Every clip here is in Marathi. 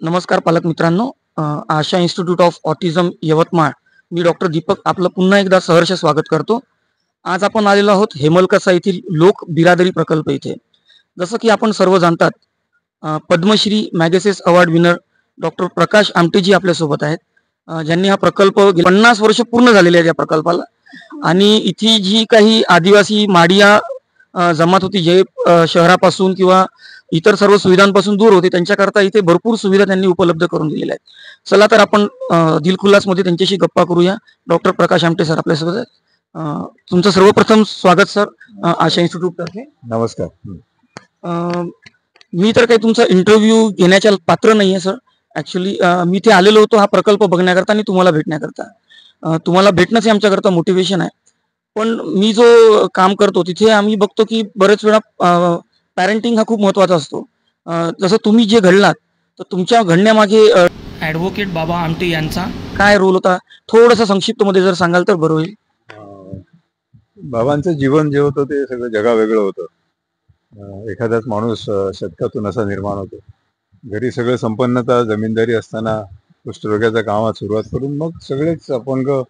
नमस्कार पालक मित्रांनो. Asha institute of autism Yavatmal. मी डॉक्टर दीपक आपलं पुन्हा एकदा सहर्ष स्वागत करतो. आज आपण आलेलो आहोत हेमलकसा येथील लोक बिरादरी प्रकल्प इथे. जसं की आपण सर्व जाणतात, पद्मश्री मॅगसेस अवॉर्ड विनर डॉक्टर प्रकाश आमटेजी आपल्यासोबत आहेत. ज्यांनी हा प्रकल्प 50 वर्ष पूर्ण झालेले आहेत या प्रकल्पाला. आणि इथे जी काही आदिवासी माडिया जमात होती, जे शहरापासून किंवा इतर सर्व सुविधांपासून दूर होते, त्यांच्याकरता इथे भरपूर सुविधा त्यांनी उपलब्ध करून दिलेल्या आहेत. चला तर आपण दिलखुलासमध्ये त्यांच्याशी गप्पा करूया. डॉक्टर प्रकाश आमटे सर आपल्यासोबत आहेत. तुमचं सर्वप्रथम स्वागत सर आशा इन्स्टिट्यूट तर्फे. नमस्कार. मी तर काही तुमचा इंटरव्ह्यू घेण्याच्या पात्र नाहीये सर. ऍक्च्युली मी इथे आलेलो होतो हा प्रकल्प बघण्याकरता आणि तुम्हाला भेटण्याकरता. तुम्हाला भेटणंच हे आमच्याकरता मोटिवेशन आहे. पण मी जो काम करतो तिथे आम्ही बघतो की बरेच वेळा पॅरेंटिंग हा खूप महत्वाचा असतो. जसं तुम्ही जे घडलात, तर तुमच्या घडण्यामागे ॲडव्होकेट बाबा आमटे यांचा काय रोल होता, थोडंसं संक्षिप्तमध्ये जर सांगाल तर बरं होईल. बाबांचं जीवन जे होतं ते सगळं जगावेगळं होतं. एखादाच माणूस शतकातून असा निर्माण होतो. घरी सगळं संपन्नता जमीनदारी असताना कुष्ठरोग्याच्या कामात सुरुवात करून मग सगळेच अपंग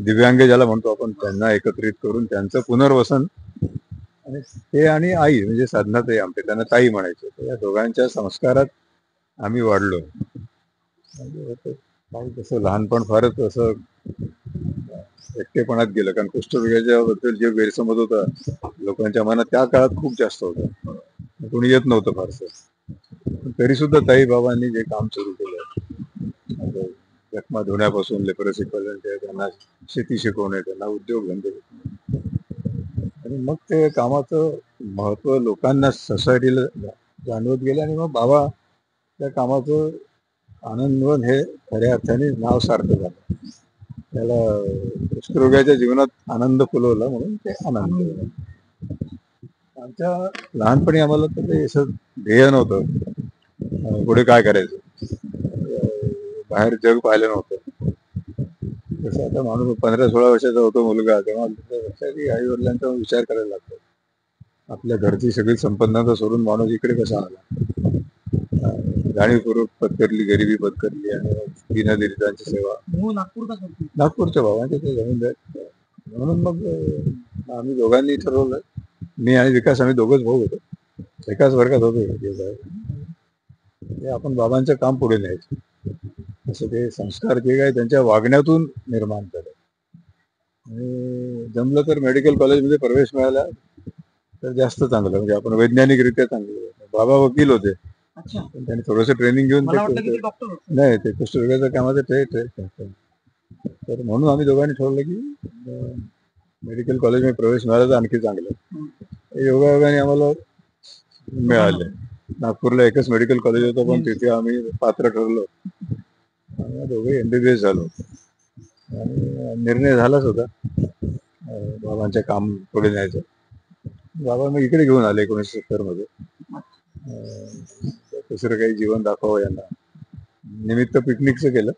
दिव्यांग ज्याला म्हणतो आपण त्यांना एकत्रित करून त्यांचं पुनर्वसन. आणि ते आणि आई म्हणजे साधनाताई आमटे, त्यांना ताई म्हणायचे. तर या दोघांच्या संस्कारात आम्ही वाढलो. काही तसं लहानपण फारच असं एकटेपणात गेलं, कारण कुष्ठरोग्याच्या बद्दल जे गैरसमज होता लोकांच्या मनात त्या काळात खूप जास्त होता. कोणी येत नव्हतं फारसं. तरी सुद्धा ताई बाबांनी जे काम सुरू केलं, जखमा धुण्यापासून लेप्रोसी पर्यंत त्यांना शेती शिकवणे, त्यांना उद्योग धंदे, आणि मग ते कामाचं महत्व लोकांना सोसायटीला जाणवत गेलं. आणि मग बाबा त्या कामाचं आनंदवन हे खऱ्या अर्थाने नाव सार्थक झालं. त्याला कुष्ठरोग्याच्या जीवनात आनंद फुलवला म्हणून ते आनंद. आमच्या लहानपणी आम्हाला तर ते असं ध्येय नव्हतं पुढे काय करायचं, बाहेर जग पाहिलं नव्हतं. तसं आता माणूस 15-16 वर्षाचा होतो मुलगा, तेव्हा आई वडिलांचा विचार करायला लागतो. आपल्या घरची सगळी संपन्नता सोडून माणूस इकडे कसा आला. जाणीवपूर्वक पत्करली, गरिबी पत्करली आणि दीनदलितांची सेवा. नागपूरच्या भावांचे ते जमीनदार. म्हणून मग आम्ही दोघांनी ठरवलं, मी आणि विकास, आम्ही दोघंच भाऊ होतो, एकाच वर्गात होतो. आपण बाबांचं काम पुढे न्यायचं, असं ते संस्कार जे काय त्यांच्या वागण्यातून निर्माण झाले. आणि जमलं तर मेडिकल कॉलेजमध्ये प्रवेश मिळाला तर जास्त चांगलं, म्हणजे आपण वैज्ञानिकरित्या चांगलं. बाबा वकील होते, पण त्यांनी थोडंसं ट्रेनिंग घेऊन नाही, ते कुष्ठरोग्याच्या कामाचं तर म्हणून आम्ही दोघांनी ठरवलं की मेडिकल कॉलेजमध्ये प्रवेश मिळाला तर आणखी चांगलं. योगायोगाने आम्हाला मिळाले. नागपूरला एकच मेडिकल कॉलेज होतं, पण तिथे आम्ही पात्र ठरलो आणि दोघे MBBS झालो. आणि निर्णय झालाच होता बाबांचे काम पुढे न्यायचं. बाबा मग इकडे घेऊन आले 1970 मध्ये. दुसरं काही जीवन दाखवावं यांना, निमित्त पिकनिकचं केलं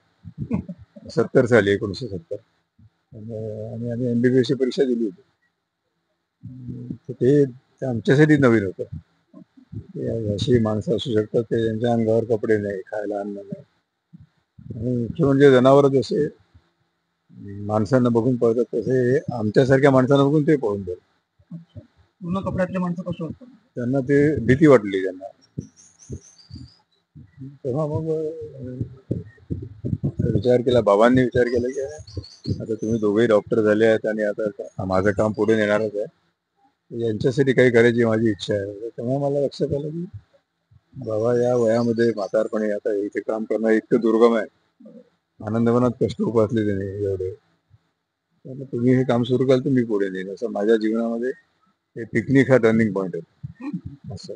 70 साली, 1970. आणि आम्ही MBBS ची परीक्षा दिली होती. ते आमच्यासाठी नवीन होतं. अशी माणसं असू शकतात ते त्यांच्या अंगावर कपडे नाही, खायला अन्न नाही. आणि मुख्य म्हणजे जनावर जसे माणसांना बघून पळतात, तसे आमच्यासारख्या माणसांना बघून ते पळून जातात. पूर्ण कपड्यातले माणसं कसं असतात, त्यांना ते भीती वाटली त्यांना. तेव्हा मग विचार केला, बाबांनी विचार केला की आता तुम्ही दोघेही डॉक्टर झाले आहेत आणि आता माझं काम पुढे नेणारच आहे, यांच्यासाठी काही करायची माझी इच्छा आहे. तेव्हा मला लक्षात आलं की बाबा या वयामध्ये म्हातारपणी आता इथे काम करणं इतकं दुर्गम आहे. आनंदवनात कष्ट उपासले त्याने एवढे, त्यामुळे तुम्ही हे काम सुरू केलं तर मी पुढे नेईन. असं माझ्या जीवनामध्ये हे पिकनिक हा टर्निंग पॉईंट आहे असं.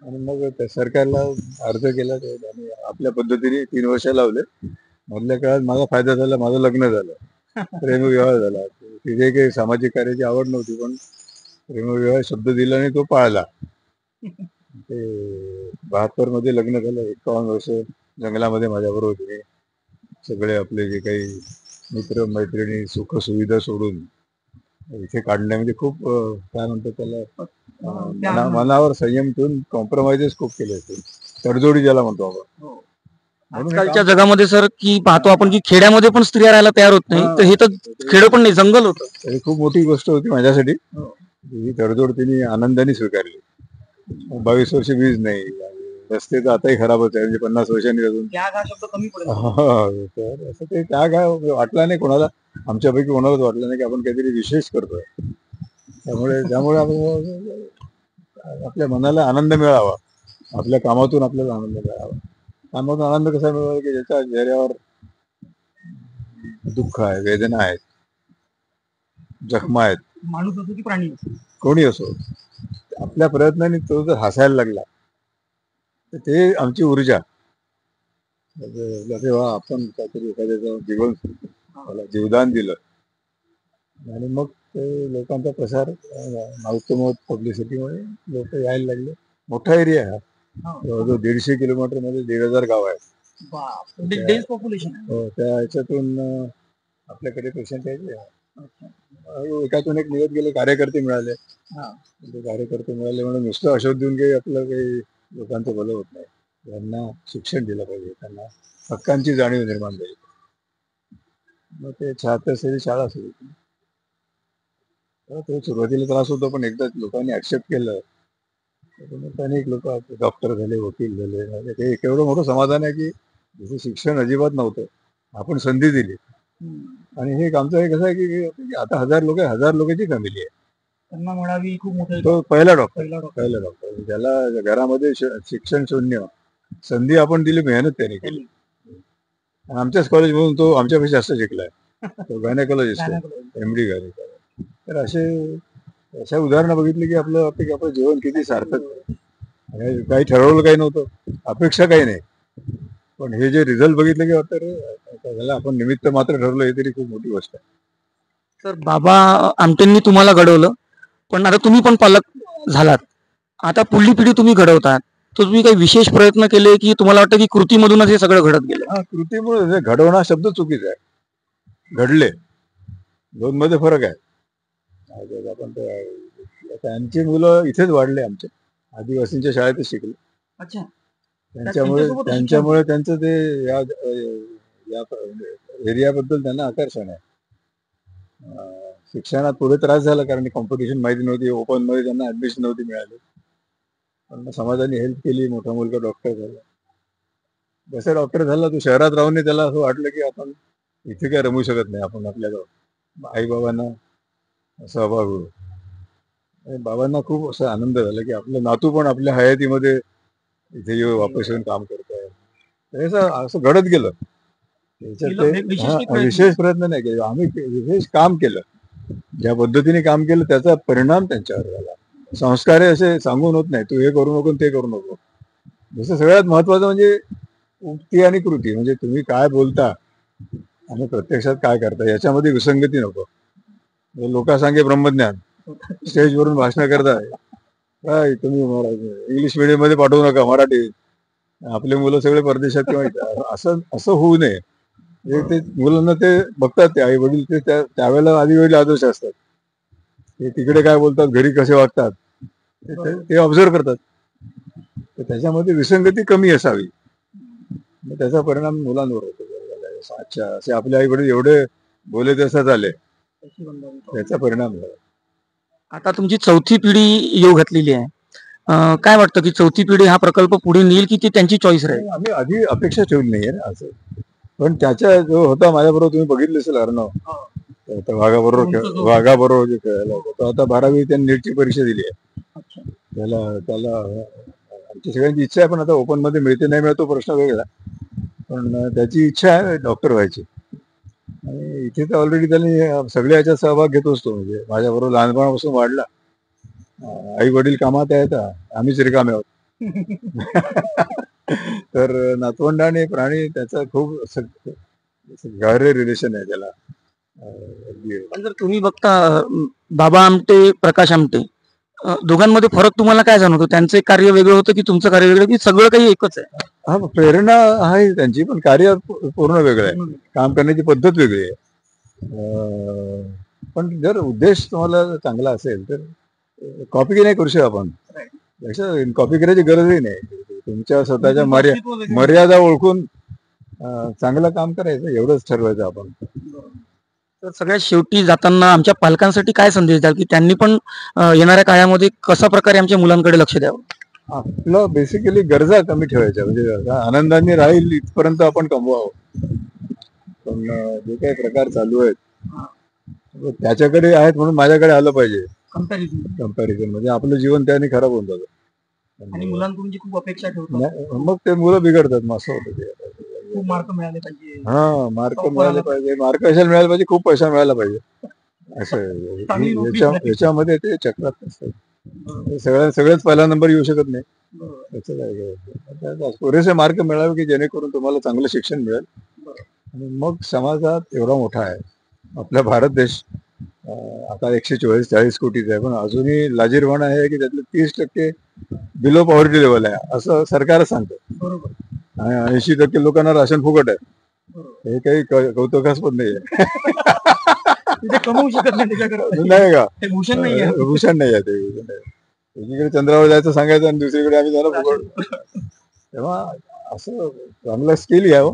आणि मग त्या सरकारला अर्ज केला, आणि आपल्या पद्धतीने 3 वर्ष लावले. मधल्या काळात माझा फायदा झाला, माझं लग्न झालं, प्रेमविवाह झाला. तिथे काही सामाजिक कार्याची आवड नव्हती, पण प्रेमविवाह शब्द दिला आणि तो पाळला. ते 72 मध्ये लग्न झालं. 51 वर्ष जंगलामध्ये माझ्याबरोबर होते. सगळे आपले जे काही मित्र मैत्रिणी सुख सुविधा सोडून इथे काढण्यामध्ये खूप काय म्हणतात त्याला, मनावर संयम ठेवून कॉम्प्रोमाइजेस खूप केले होते. तडजोडी ज्याला म्हणतो आपण. म्हणून हे आजकालच्या जगामध्ये सर की पाहतो आपण की खेड्यामध्ये पण स्त्रिया राहायला तयार होत नाही, तर हे तर खेडं पण नाही, जंगल होतं. ही खूप मोठी गोष्ट होती माझ्यासाठी. ही तडजोड तिने आनंदाने स्वीकारली. 22 वर्ष वीज नाही, रस्ते तर आताही खराबच आहे, म्हणजे 50 वर्षांनी अजून. त्याग हा शब्द कमी पडेल. तर असं ते त्याग हा वाटला नाही कोणाला, आमच्यापैकी कोणालाच वाटलं नाही की आपण काहीतरी विशेष करतोय. त्यामुळे त्यामुळे आपण आपल्या मनाला आनंद मिळावा, आपल्या कामातून आपल्याला आनंद मिळावा. कामातून आनंद कसा मिळावा की ज्याच्या चेहऱ्यावर दुःख आहे, वेदना आहेत, जखमा आहेत, माणूस असो की प्राणी असो. कोणी असो, आपल्या प्रयत्नाने तो जर हसायला लागला तर ते आमची ऊर्जा. तेव्हा आपण काहीतरी एखाद्याचं जीवन त्याला जीवदान दिलं आणि मग ते लोकांचा प्रसार माउथ पब्लिसिटीमुळे लोक यायला लागले. मोठा एरिया आहे हा, जवळजवळ 150 किलोमीटर मध्ये 1,500 गाव आहेत. डेन्स पॉप्युलेशन आहे. हो, त्या ह्याच्यातून आपल्याकडे पेशंट यायचे. एकातून एक निघत गेले, कार्यकर्ते मिळाले. ते कार्यकर्ते मिळाले म्हणून नुसतं अशोध देऊन काही आपलं काही लोकांचं भलं होत नाही. त्यांना शिक्षण दिलं पाहिजे, त्यांना हक्कांची जाणीव निर्माण झाली. मग ते 76 साली शाळा सुरू केली. तो सुरुवातीला त्रास होतो, पण एकदा लोकांनी ऍक्सेप्ट केलं तर अनेक लोक डॉक्टर झाले, वकील झाले. म्हणजे ते एक एवढं मोठं समाधान आहे की जसं शिक्षण अजिबात नव्हतं, आपण संधी दिली. आणि हे आमचं हे कसं आहे की आता 1000 लोकांची फॅमिली आहे. त्यांना मिळावी खूप मोठं. तो पहिला डॉक्टर ज्याला घरामध्ये शिक्षण शून्य, संधी आपण दिली, मेहनत त्याने केली. आमच्याच कॉलेजमधून तो आमच्यापेक्षा जास्त शिकलाय. तो गायनेकॉलॉजिस्ट, MD गायनेकॉलॉजिस्ट. तर अशा उदाहरणं बघितली की आपलं जीवन किती सार्थक आहे. काही ठरवलं काही नव्हतं, अपेक्षा काही नाही, पण हे जे रिझल्ट बघितले की वाटतं त्याला आपण निमित्त मात्र ठरलो, हे तरी खूप मोठी गोष्ट आहे. तर बाबा आमटेंनी तुम्हाला घडवलं, पण आता तुम्ही पण पालक झालात, आता पुढली पिढी तुम्ही घडवतात, तर तुम्ही काही विशेष प्रयत्न केले की तुम्हाला वाटतं की कृतीमधूनच हे सगळं घडत गेलं? कृतीमुळे घडवणं हा शब्द चुकीचा आहे. घडले, दोन मध्ये फरक आहे. आपण त्यांची मुलं इथेच वाढले, आमच्या आदिवासींच्या शाळेतच शिकले. अच्छा. त्यांच्यामुळे त्यांचं ते या एरियाबद्दल त्यांना आकर्षण आहे. शिक्षणात पुढे त्रास झाला कारण कॉम्पिटिशन माहिती नव्हती, ओपन मध्ये त्यांना ऍडमिशन नव्हती मिळाली. पण समाजाने हेल्प केली, मोठा मुलगा डॉक्टर झाला. जसं डॉक्टर झाला तो शहरात राहून त्याला असं वाटलं की आपण इथे काय रमू शकत नाही, आपण आपल्या आई बाबांना सहभाग होऊ. बाबांना खूप असा आनंद झाला की आपलं नातू पण आपल्या हयातीमध्ये इथे येऊ, वापस येऊन काम करतोय. असं घडत गेलं. त्याच्यात विशेष प्रयत्न नाही केले आम्ही, विशेष काम केलं. ज्या पद्धतीने काम केलं त्याचा परिणाम त्यांच्यावर झाला. संस्कार असे सांगून होत नाही, तू हे करू नको ते करू नको. जसं सगळ्यात महत्वाचं म्हणजे उक्ती आणि कृती, म्हणजे तुम्ही काय बोलता आणि प्रत्यक्षात काय करता याच्यामध्ये विसंगती नको. लोक सांगे ब्रह्मज्ञान, स्टेजवरून भाषण करताय काय तुम्ही इंग्लिश मिडियम मध्ये पाठवू नका, मराठी. आपले मुलं सगळे परदेशात किंवा असं होऊ नये. ते मुलांना ते बघतात, ते आई वडील ते त्यावेळेला आधी वडील आदर्श असतात. ते तिकडे काय बोलतात, घरी कसे वागतात ते ऑब्झर्व करतात. तर त्याच्यामध्ये विसंगती कमी असावी, त्याचा परिणाम मुलांवर होतो. अच्छा, असे आपले आई वडील एवढे बोले तसं झाले, त्याचा परिणाम झाला. आता तुमची चौथी पिढी येऊ घातलेली आहे. काय वाटतं की चौथी पिढी हा प्रकल्प पुढे नेईल की ती त्यांची चॉईस राहील? आम्ही आधी अपेक्षा ठेवली नाहीये ना असं. पण त्याच्या जो होता माझ्याबरोबर, तुम्ही बघितले असेल अर्णव, वाघाबरोबर जे खेळायला होता तो आता 12वी त्यांनी नीटची परीक्षा दिली आहे. त्याला आमची सगळ्यांची इच्छा आहे, पण आता ओपन मध्ये मिळते नाही मिळतो प्रश्न वेगळा. पण त्याची इच्छा आहे डॉक्टर व्हायची. आणि इथे तर ऑलरेडी त्यांनी सगळ्या याच्यात सहभाग घेत असतो. म्हणजे माझ्याबरोबर लहानपणापासून वाढला. आई वडील कामात आहेत, आम्हीच रिकामे आहोत. तर नातवंड आणि प्राणी त्याचा खूप गहरे रिलेशन आहे त्याला. पण जर तुम्ही बघता बाबा आमटे, प्रकाश आमटे, दोघांमध्ये फरक तुम्हाला काय जाणवतो? त्यांचं कार्य वेगळं होतं की तुमचं कार्य वेगळं, की सगळं काही एकच आहे? हा, प्रेरणा आहे त्यांची, पण कार्य पूर्ण वेगळं आहे. काम करण्याची पद्धत वेगळी आहे. पण जर उद्देश तुम्हाला चांगला असेल तर कॉपी नाही करू शकत आपण. कॉपी करायची गरजही नाही. तुमच्या स्वतःच्या मर्यादा ओळखून चांगलं काम करायचं, एवढंच ठरवायचं आपण. तर सगळ्यात शेवटी जाताना आमच्या पालकांसाठी काय संदेश द्याल की त्यांनी पण येणाऱ्या काळामध्ये कशा प्रकारे आमच्या मुलांकडे लक्ष द्यावं? आपलं बेसिकली गरजा कमी ठेवायच्या, म्हणजे आता आनंदाने राहील इथपर्यंत आपण कमवावं. पण जे काही प्रकार चालू आहेत त्याच्याकडे आहेत म्हणून माझ्याकडे आलं पाहिजे कंपॅरिझन, म्हणजे आपलं जीवन त्याने खराब होऊन जातं आणि मुलांकडून जी खूप अपेक्षा ठेवतात, मग ते मुलं बिघडतात. मग असं होतं ते. खूप मार्क मिळाले पाहिजे, हा, मार्क मिळाले पाहिजे, मार्क कशाला मिळाले पाहिजे, खूप पैसा मिळाला पाहिजे, असं चांगली नोकरी याच्यामध्ये ते चक्रात असतात. सगळ्याच पहिला नंबर येऊ शकत नाही. त्याचं काय करायचं? पुरेसे मार्क मिळावे की जेणेकरून तुम्हाला चांगलं शिक्षण मिळेल. आणि मग समाजात एवढा मोठा आहे आपला भारत देश, आता 140 कोटीचा आहे, पण अजूनही लाजीरवाणा आहे की त्यातले 30% बिलो पॉव्हर्टी लेवल आहे असं सरकारच सांगतं. आणि 80% लोकांना राशन फुकट आहे. हे काही कौतुकास्पद नाही आहे. कमवू शकत नाही नाही का? भूषण नाही भूषण नाही आहे ते. एकीकडे चंद्रावर जायचं सांगायचं आणि दुसरीकडे आम्ही त्याला फुकट. तेव्हा असं चांगलं स्किल घ्यावं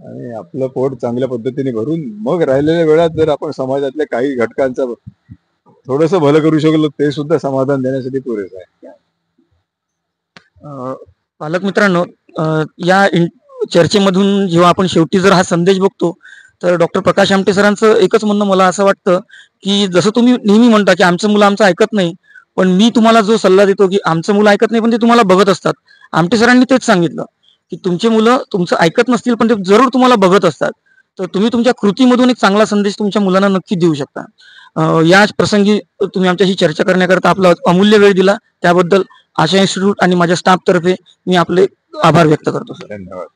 आणि आपलं पोट चांगल्या पद्धतीने भरून मग राहिलेल्या वेळात जर आपण समाजातल्या काही घटकांचं थोडंसं भलं करू शकलो ते सुद्धा समाधान देण्यासाठी पुरेसं आहे. पालक मित्रांनो, या चर्चेमधून जेव्हा आपण शेवटी जर हा संदेश बघतो तर डॉक्टर प्रकाश आमटे सरांचं एकच म्हणणं मला असं वाटतं की जसं तुम्ही नेहमी म्हणता की आमचं मुलं आमचं ऐकत नाही, पण मी तुम्हाला जो सल्ला देतो की आमचं मुलं ऐकत नाही पण ते तुम्हाला बघत असतात. आमटे सरांनी तेच सांगितलं की तुमचे मुलं तुमचं ऐकत नसतील पण ते जरूर तुम्हाला बघत असतात. तर तुम्ही तुमच्या कृतीमधून एक चांगला संदेश तुमच्या मुलांना नक्की देऊ शकता. याच प्रसंगी तुम्ही आमच्याशी चर्चा करण्याकरता आपला अमूल्य वेळ दिला त्याबद्दल आशा इन्स्टिट्यूट आणि माझ्या स्टाफ तर्फे मी आपले आभार व्यक्त करतो. धन्यवाद.